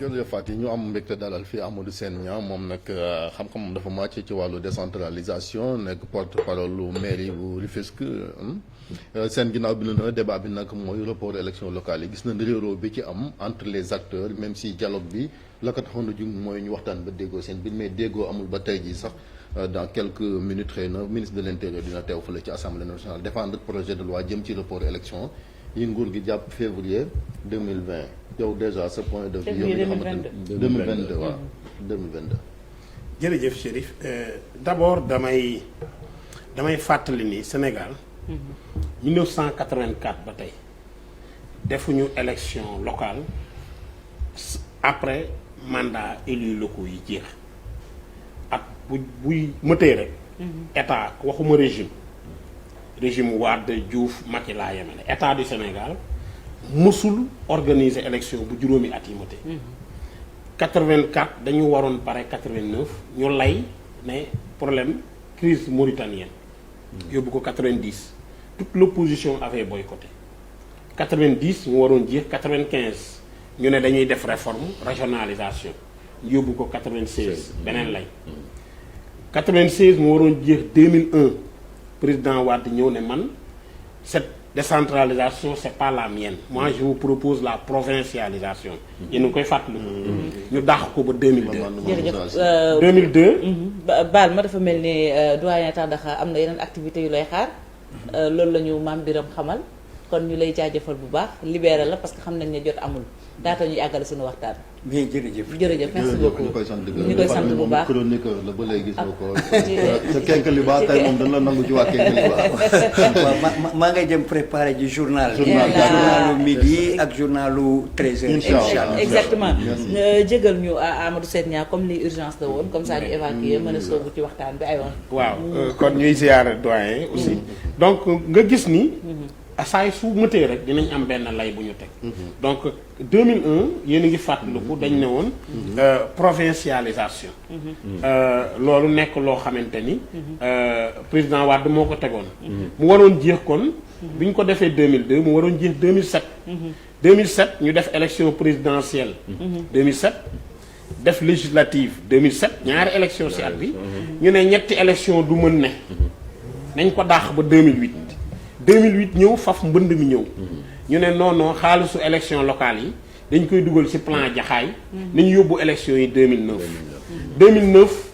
jërëjëf Faty ñu am mbégte dalal fii Amadou Sène Niang moom nag xam-xamam dafa màcc ci wàllu décentralisation nekk porte-parole lu mairie bu Rufisque seen ginnaaw bi na débat bi nag mooy report élection locale yi gis na réeroo bi ci am entre les acteurs même si dialogue bi la ko taxoon a jug mooy ñu waxtaan ba déggoo seen biir mais déggoo amul ba tey jii sax dans quelques minutes xëy na ministre de l'intérieur dina teew fële ci assemblée nationale défendre projet de loi jëm ci report élection yi nguur gi jàpp février 2020 yow déjà ce point de vue yow nga xamante ne 2022 waaw 2022. jërëjëf Chérif d'abord damay fàttali ni Sénégal 1984 ba tey defuñu élection locale après mandat élus locaux yi jeex ak buy mëtee rek état waxuma régime Wade Diouf Macky laa yemale état du Sénégal mësul organiser élection bu juróomi at yi mëtee 84 dañu waroon pare 89 ñu lay ne problème crise mauritanienne yóbbu ko 90 toute l'opposition avait boycotté 90 mu waroon jeex 95 ñu ne dañuy def réforme régionalisation ñu yóbbu ko 96 beneen lay 96 mu waroon jeex 2001 président Wade ñëw ne man cette décentralisation c'est pas la mienne moi je vous propose la provincialisation yéen a ngi koy fàttali ñu dàq ko ba 2002 jërëjëf 2002 baal ma dafa mel ni doyen Tandakha am na yeneen activités yu lay xaar loolu la ñu Mame Birame xamal kon ñu lay jaajëfal bu baax libéré la parce que xam nañ ne jot amul daata ñu àggale suñu waxtaan. mais jërëjëf merci beaucoup ñu koy sant ñu koy sant bu baax chroniqueur la ba léegi gisoo ko sa Kenkeliba tey moom dañ la nangu ci waa Kenkeliba waaw maa ngay dem préparer ji journalu midi ak journalu 13h Inch'Allah. exactement jégal ñu Amadou Sène Niang comme li urgence la woon comme ça ñu évacuer mën a soobu ci waxtaan bi ayoon waaw kon ñuy ziyaare doyen aussi donc nga gis ni saay su mëtee rek dinañ am benn lay bu ñu teg donc 2001 yéen a ngi fàttaliku dañ ne woon provincialisation loolu nekk loo xamante ni président Wade moo ko tegoon mu waroon jeex kon bi ñu ko defee 2002 mu waroon jeex 2007 2007 ñu def élection présidentielle 2007 def législative 2007 ñaari élection ci at bi ñu ne ñetti élection du mën ne nañ ko dàq ba 2008 ñëw faf mbënd mi ñëw ñu ne non xaalisu élection locale yi dañ koy dugal ci plan jaxaay nañu yóbbu élection yi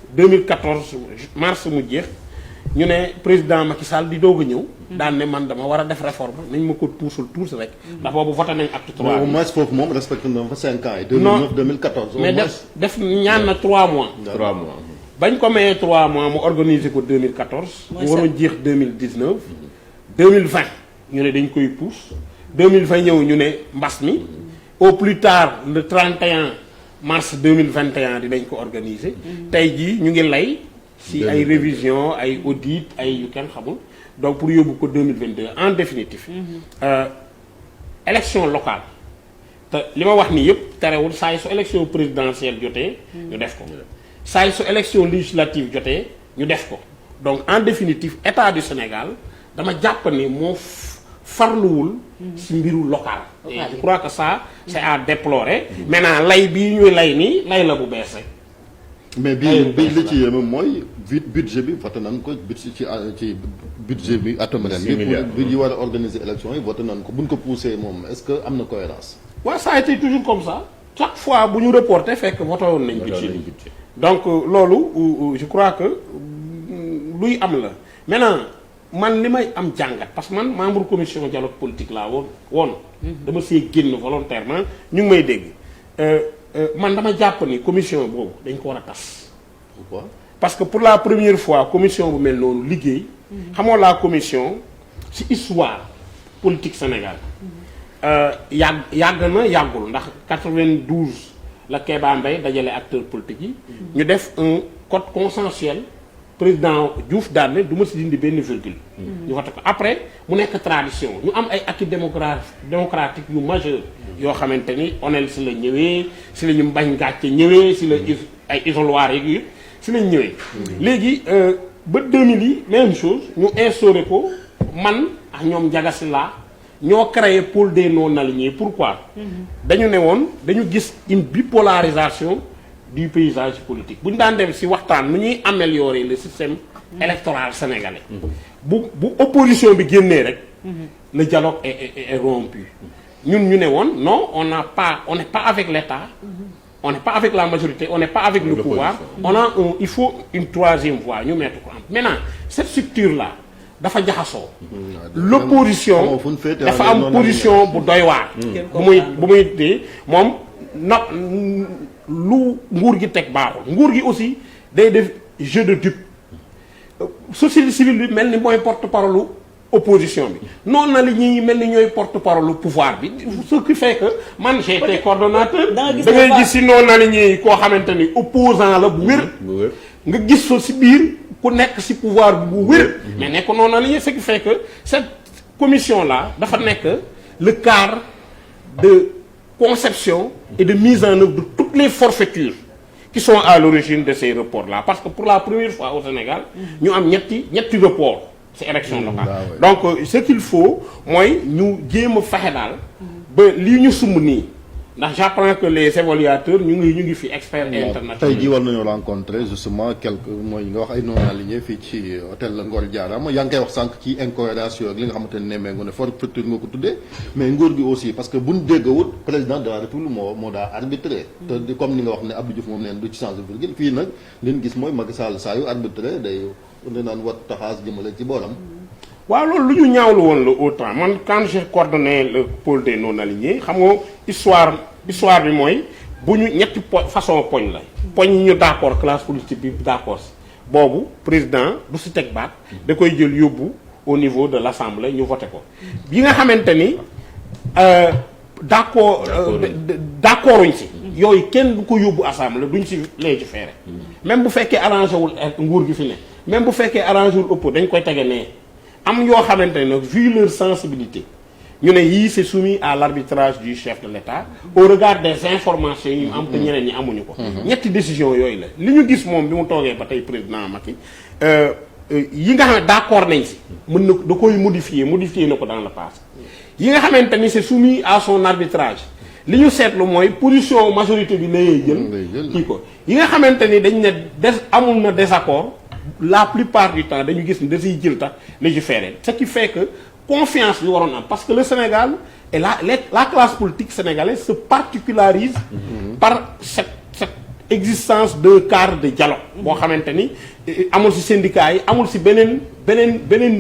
2014 mars mu jeex ñu ne président Macky Sall di doog a ñëw daan ne man dama war a def réforme nañ ma ko tuusul rek ndax boobu voté nañ acte 3 au moins foofu moom respecté na fa 5 ans yi 2009 2014 mais def ñaan na 3 mois bañ ko mayee 3 mois mu organiser ko 2014 mu waroon jeex 2019 2020 ñu ne dañ koy pousse 2020 ñëw ñu ne mbas mi au plus tard le 31 mars 2021 dinañ ko organiser tey jii ñu ngi lay si ay révision ay audit ay yu kenn xamul donc pour yóbbu ko 2022 en définitive élection locale te li ma wax nii yëpp terewul saa yi su élection présidentielle jotee ñu def ko saa yi su élection législative jotee ñu def ko donc en définitive état du Sénégal dama jàpp ni moo farluwul ci mbiru local et je crois que ça c'est à déplorer maintenant lay bii ñuy lay nii lay la bu bees rek mais bii li ci yéeme mooy budget bi voté nañ ko ci budget bi atum ren bi ñu war a organiser élection yi voté nañ ko buñ ko poussé moom est-ce que am na cohérence waaw ça a été toujours comme ça chaque fois bu ñu reporté fekk voté woon nañ budget bi donc loolu je crois que luy am la maintenant man li may am jàngat parce que man membre commission dialogue politique laa woon dama see génn volontairement ñu ngi may dégg man dama jàpp ni commission boobu dañ ko war a tas. pourquoi parce que pour la première fois commission bu mel noonu liggéey xamoo la commission ci histoire politique Sénégal yàgg na yàggul ndax 92 la Kéba Mbaye dajale acteurs politiques yi ñu def un code consensuel président Diouf daan ne du ma si dindi benn virgule. ñu voté ko après mu nekk tradition ñu am ay acquis démocratique yu majeur yoo xamante ni onel si la ñëwee si la ñu mbañ gàcce ñëwee si la ay isoloir yeeg yi si lañ ñëwee. léegi ba 2000 yi même chose ñu instauré ko man ak ñoom Ndiaga Sylla ñoo créé pôle des non-alignés. Pourquoi? dañu ne woon dañu gis une bipolarisation du paysage politique bu ñu daan dem ci waxtaan nu ñuy améliorer le système électoral sénégalais. bu opposition bi génnee rek. le dialogue est rompu. ñun ñu ne woon non on n'est pas avec l'État. On n'est pas avec la majorité, on n'est pas avec le pouvoir. Il faut une troisième voie, ñu mettre ko am. Maintenant, cette structure-là dafa jaxasoo. L'opposition dafa am position bu doy waar. bu muy dee moom lu nguur gi teg baaxul. Nguur gi aussi day def jeu de dupe. Société civile bi mel ni mooy porte-parole opposition bi noonu na li ñuy mel ni ñooy porte-parole pouvoir bi ce qui fait que man j'ai été coordonnateur da ngay gis si noonu na li ñuy koo xamante ni opposant la bu wér nga gis fa si biir ku nekk si pouvoir bi bu wér mais nekk noonu na li ñuy ce qui fait que cette commission là dafa nekk le cadre de conception et de mise en œuvre de toutes les forfaitures qui sont à l'origine de ces reports là parce que pour la première fois au Sénégal ñu am ñetti report c'est élection locale donc ce qu'il faut mooy ñu jéem a fexe daal ba lii ñu sumb nii ndax j'apprends que les évaluateurs ñu ngi fi experts internationaux. tey jii war nañoo rencontrer justement quelques mooy nga wax ay non alignés fii ci hôtel Ngor Diarama yaa ngi koy wax sànq ci incohérence ak li nga xamante ne nemmee nga ne forfaiture nga ko tuddee mais nguur gi aussi parce que buñ déggawut président de la république moo daa arbitré. te comme ni nga wax ne Abdou Diouf moom neen du ci changer virgule fii nag li ñu gis mooy Macky Sall saa yu arbitré day naan wat taxaas jëmale ci booram. waaw loolu lu ñu ñaawlu woon la autant man quand j'ai coordonné le pôle des non-alignés xam nga histoire bi mooy bu ñu ñetti façon poñ la. poñ yi ñu d'accord classe politique bi d'accord boobu président du si teg baat da koy jël yóbbu au niveau de l'assemblée ñu voté ko. bi nga xamante ni d'accorduñ si. yooyu kenn du ko yóbbu assemblée duñ si légiférer. même bu fekkee arrangé wul nguur gi fi ne même bu fekkee arrangé wul ëpp dañ koy tege nee. am yoo xamante ne nag vu leur sensibilité ñu ne yii c'est soumis à l'arbitrage du chef de l'État au regard des informations yi ñu am te ñeneen ñi amuñu ko ñetti décision yooyu la li ñu gis moom bi mu toogee ba tey président Macky yi nga xam ne d'accord nañ si mën na da koy modifier na ko dans le passé yi nga xamante ni c'est soumis à son arbitrage li ñu seetlu mooy position majorité bi layee jël kii ko yi nga xamante ni dañ ne amul na désaccord la plupart du temps dañu gis ni da siy jël tax légiférer ce qui fait que confiance bi waroon am parce que le Sénégal et la classe politique sénégalaise se particularise par cette existence de cadre de dialogue boo xamante ni amul ci syndicats yi amul ci beneen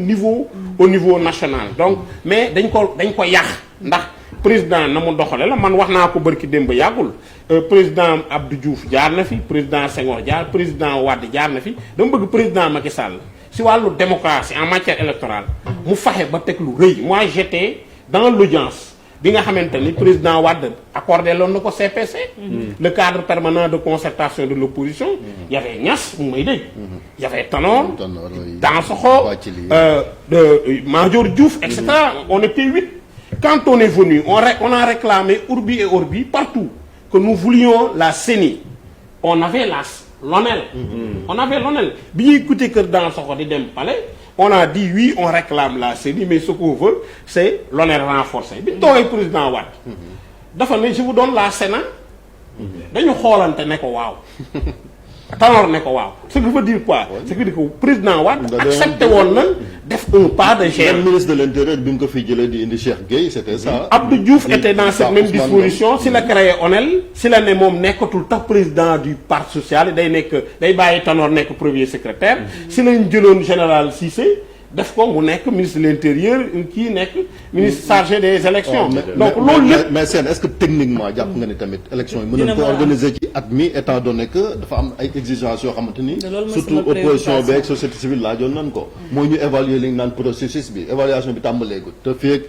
niveau au niveau national donc mais dañ ko yàq ndax président na mu doxale la man wax naa ko bërki démb yàggul président Abdou Diouf jaar na fi président Senghor président Wade jaar na fi dama bëgg président Macky Sall si wàllu démocratie en matière électorale mu faxe ba teg lu rëy moi j'étais dans l'audience bi nga xamante ni président Wade accordé loon na ko CPC le cadre permanent de concertation de l'opposition y avait Niass mu may dégg y avait Tanor Dansokho Madior Diouf etc. On était 8 quand on est venu on a réclamé Urbi et Orbi partout que nous voulions la CENI on avait l'ONEL on avait l'ONEL bi ñuy coûter kër Dansokho di dem palais on a dit oui on réclame la CENI mais ce qu'on veut c'est l'ONEL renforcé bi toogee président Wade dafa ne je vous donne la Sénat dañu xoolante ne ko waaw Tanor ne ko waaw ce qui veut dire quoi ce qui veut dire que président Wade accepté woon na def un pas de géant. ministre de l'intérieur bi mu ko fi jëlee di indi Cheikh Gueye c'était ça. Abdou Diouf était dans cette même disposition si la créé ONEL si la ne moom nekkatul tax président du parti social day bàyyi Tanor nekk premier secrétaire si lañ jëloon général Cissé def ko mu nekk ministre de l'intérieur kii nekk ministre chargé des élections donc loolu lépp mais seen est-ce que techniquement jàpp nga ni tamit élection yi mën nañ ko organiser ci at mi étant donné que dafa am ay exigences yoo xamante ni surtout opposition bi ak société civile laajoon nañ ko mooy ñu évaluer li ñu naan processus bi évaluation bi tàmbaleegu te feek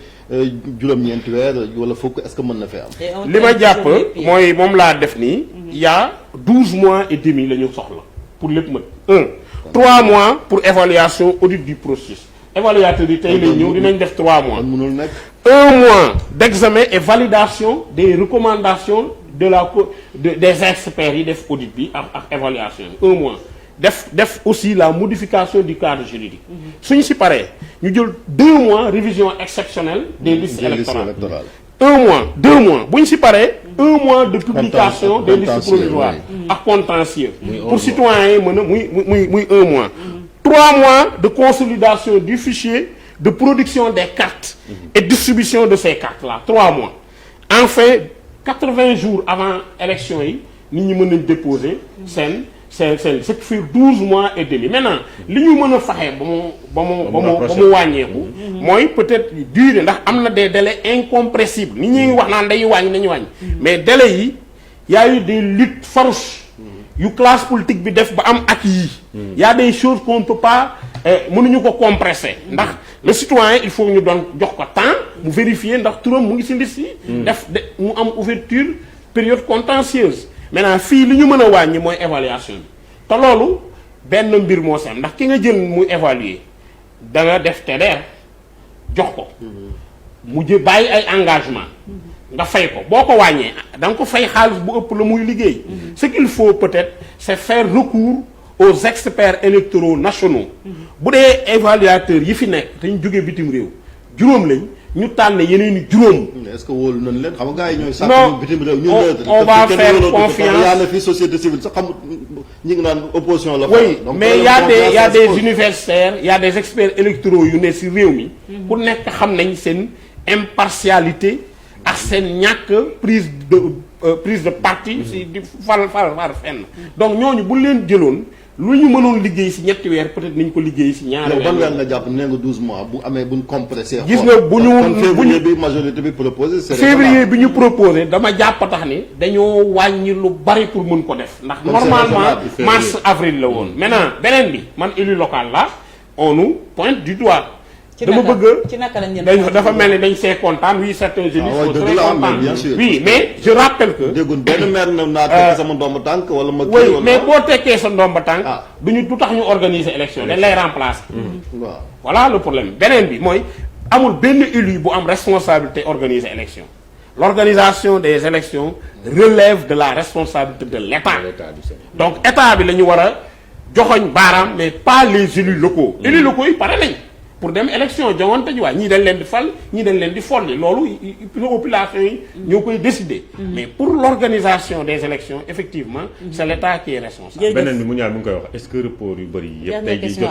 juróom-ñeenti weer wala fukk est-ce que mën na fee am li ma jàpp mooy moom laa def nii il y a 12 mois et demi la ñu soxla pour lépp mën 3 mois pour évaluation audit du processus évaluateur yi tey lay ñëw dinañ def 3 mois. mënul nekk 1 mois d'examen et validation des recommandations des experts yi def audit bi ak évaluation 1 mois def aussi la modification du cadre juridique suñu si paree ñu jël 2 mois révision exceptionnelle des listes électorales. 1 mois 2 mois bu ñu si paree 1 mois de publication des listes provisoires ak contentieux pour citoyens yi mën a muy 1 mois 3 mois de consolidation du fichier de production des cartes et distribution de ces cartes là 3 mois enfin 80 jours avant élection yi nit ñi mën nañ déposer seen ce qui fait 12 mois et demi maintenant li ñu mën a faxee ba mu wàññeeku mooy peut-être durée ndax am na des délais incompressibles nit ñi wax naan dañuy wàññi nañu wàññi mais délais yi y a eu des luttes farouches yu classe politique bi def ba am acquis yi y a des choses qu'on ne peut pas mënuñu ko compresser ndax le citoyen il faut ñu doon jox ko temps mu vérifier ndax turam mu ngi ci liste yi mu am ouverture période contentieuse maintenant fii li ñu mën a wàññi mooy évaluation bi te loolu benn mbir moo si am ndax ki nga jël muy évaluer da nga def TDR jox ko mu bàyyi ay engagement nga fay ko boo ko wàññee da nga ko fay xaalis bu ëpp la muy liggéey ce qu'il faut peut-être c'est faire recours aux experts électoraux nationaux bu dee évaluateurs yi fi nekk te ñu jógee bitim réew juróom lañ ñu tànn yeneen i juróom. est-ce que wóolu nañ leen xam nga gars yi ñooy. sàkk bitim réew ñu on va faire confiance yaa na fi société civile sax xam ñi ngi naan opposition la. oui mais y a des universitaires y a des experts électoraux yu ne ci réew mi. ku nekk xam nañ seen impartialité ak seen ñàkk prise de parti ci di far fenn donc ñooñu bu leen jëloon. lu ñu mënoon liggéey ci ñetti weer peut-être nañ ko liggéey ci ñaari weer. ban weer nga jàpp nee nga 12 mois bu amee buñ compressé. gis nga bu ñu février bi majorité bi proposé. février bi ñu proposé dama jàpp tax ni dañoo wàññi lu bari pour mën ko def. ndax normalement mars avril la woon. maintenant beneen bi man élu local la on nous pointe du doigt. dama bëgg ci naka lañ dafa mel ni dañ see kontaan oui certains élus sont très contents oui mais je rappelle que. déggoon benn maire na naa tekki sama ndomba tànk wala ma. oui mais boo tekkee sa ndomba tànk. du tax ñu organiser élection dañ lay remplacer. waaw voilà le problème beneen bi mooy amul benn élu bu am responsabilité organiser élection l'organisation des élections relève de la responsabilité de l'État. Donc État bi la ñu war a joxoñ baaraam mais pas les élus locaux. élus locaux yi pare nañ. pour dem élection joŋante ji waay ñii dañ leen di fal ñii dañ leen di folli loolu population yi ñoo koy décider. mais pour l'organisation des élections effectivement c'est l'État qui est responsable. beneen bi mu ñaar mu ngi koy wax est-ce que report yu bëri yëpp tey jii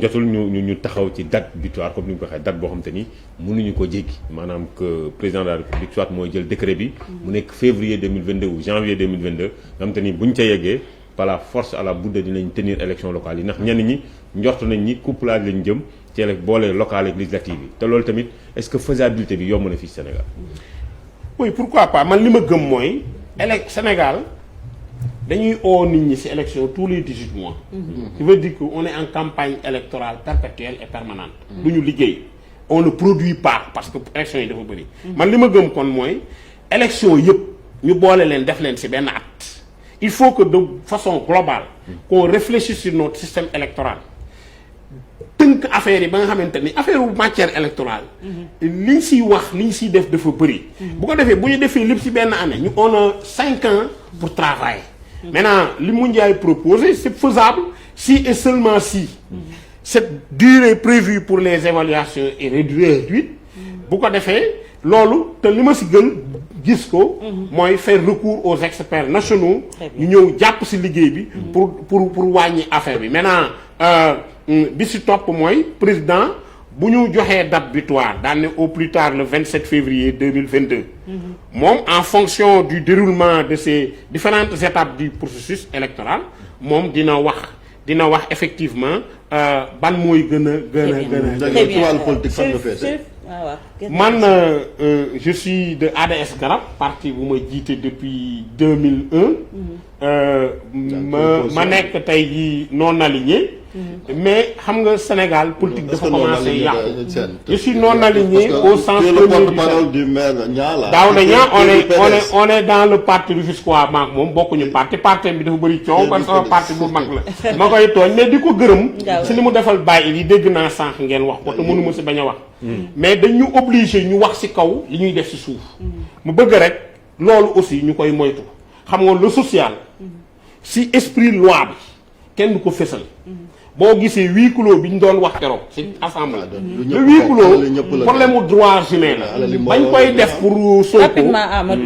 jotul ñu taxaw ci date butoir comme ni nga ko waxee date boo xam te ni mënuñu ko jéggi maanaam que président de la République soit mooy jël décret bi mu nekk février 2022 ou janvier 2022 nga xam te ni buñ ca yeggee par la force à la budde dinañ tenir élection locale yi ndax ñenn ñi njort nañ ni couplage lañ jëm ci boole locale ak législative yi te loolu tamit est-ce que faisabilité bi yomb na fii Sénégal. oui pourquoi pas man li ma gëm mooy Sénégal dañuy oo nit ñi ci élection tous les 18 mois. qui veut dire que on est en campagne électorale perpétuelle et permanente. du ñu liggéey on ne produit pas parce que élection yi dafa bëri. man li ma gëm kon mooy élection yëpp ñu boole leen def leen ci benn at. il faut que de façon globale qu'on réfléchisse sur notre système électoral tënk affaire yi ba nga xamante ni affaire bu matière électorale liñ siy wax liñ siy def dafa bëri bu ko defee bu ñu defee lépp ci benn année ñu on a 5 ans pour travailler maintenant li mu Ndiaye proposé c'est faisable si et seulement si cette durée prévue pour les évaluations est réduite bu ko defee loolu te li ma ci gën gis ko mooy faire recours aux experts nationaux ñu ñëw jàpp ci liggéey bi pour wàññi affaire bi maintenant bi ci topp mooy président bu ñu joxee date butoir daan ne au plus tard le 27 février 2022 moom en fonction du déroulement de ces différentes étapes du processus électoral moom dina wax effectivement ban mooy gën a ci wàllu politique fan nga féete man je suis de ADS Garab parti bu ma jiite depuis 2001 ma nekk tey jii non aligné mais xam nga Sénégal politique dafa commencé yàqu je suis non aligné au sens le porte-parole du maire Niang Daouda Niang on est dans le parti Rufisquois maak moom bokkuñu parti bi dafa bëri coow parce que parti bu mag la ma koy tooñ mais di ko gërëm si li mu defal bàyyi yi dégg naa sànq ngeen wax ko te mënuma si bañ a wax mais dañu obligé ñu wax ci kaw li ñuy def ci suuf mu bëgg rek loolu aussi ñu koy moytu xam nga le social ci esprit loi bi kenn du ko fésal boo gisee huis clos bi ñu doon wax keroog ci assemblée. le huis clos problème mu droit humain la. bañ koy def pour Sonko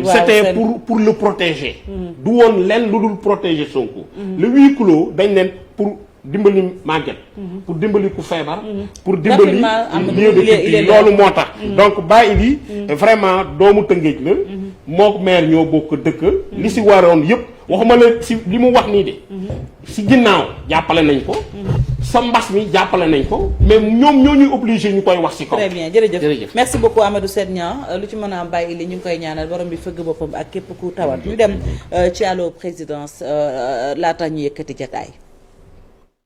c'était pour le protéger. du woon leen lu dul protéger Sonko. le huis clos dañ leen pour dimbali màgget. pour dimbali ku feebar. pour dimbali lieu de culture loolu moo tax. donc Baye Idi vraiment doomu Tëngéej la. mook maire ñoo bokk dëkk. li si waroon yëpp waxuma la si li mu wax nii de. si ginnaaw jàppale nañ ko. sa mbas mi jàppale nañ ko. mais ñoom ñoo ñuy obligé ñu koy wax si kaw. très bien jërëjëf merci beaucoup Amadou Sène Niang lu ci mën a Baye Idi ñu ngi koy ñaanal borom bi fëgg boppam ak képp ku tawat ñu dem ci Allo Présidence laata ñu yëkkati jataay.